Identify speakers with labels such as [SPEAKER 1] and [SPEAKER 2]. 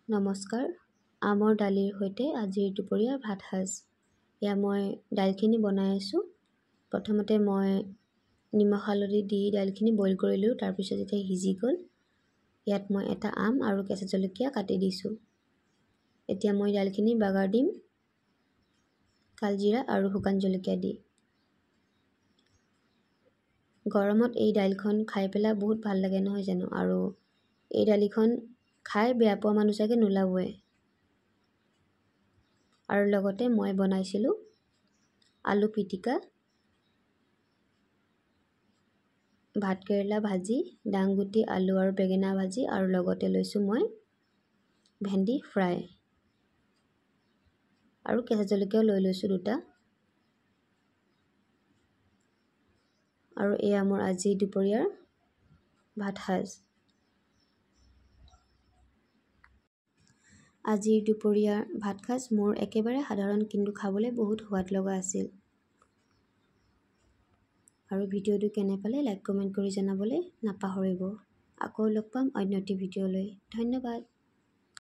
[SPEAKER 1] নমস্কাৰ, আমৰ দালিৰ সৈতে আজিৰ দুপৰীয়াৰ ভাত সাজ। এয়া মই দাইলখিনি বনাই আছোঁ। প্ৰথমতে মই নিমখ হালধি দি দাইলখিনি বইল কৰিলোঁ। তাৰপিছত যেতিয়া সিজি গ'ল, ইয়াত মই এটা আম আৰু কেঁচা জলকীয়া কাটি দিছোঁ। এতিয়া মই দাইলখিনি বাগাৰ দিম কালজিৰা আৰু শুকান জলকীয়া দি। গৰমত এই দাইলখন খাই পেলাই বহুত ভাল লাগে নহয় জানো? আৰু এই দালিখন খাই বেয়া পোৱা মানুহ চাগে নোলাবই। আৰু লগতে মই বনাইছিলোঁ আলু পিটিকা, ভাতকেৰেলা ভাজি, ডাংগুটি, আলু আৰু বেঙেনা ভাজি, আৰু লগতে লৈছোঁ মই ভেন্দি ফ্ৰাই আৰু কেঁচা জলকীয়াও লৈ লৈছোঁ 2টা। আৰু এয়া মোৰ আজি দুপৰীয়াৰ ভাত সাজ। আজিৰ দুপৰীয়াৰ ভাত সাজ মোৰ একেবাৰে সাধাৰণ, কিন্তু খাবলৈ বহুত সোৱাদ লগা আছিল। আৰু ভিডিঅ'টো কেনে পালে লাইক কমেণ্ট কৰি জনাবলৈ নাপাহৰিব। আকৌ লগ পাম অন্য এটি ভিডিঅ'লৈ। ধন্যবাদ।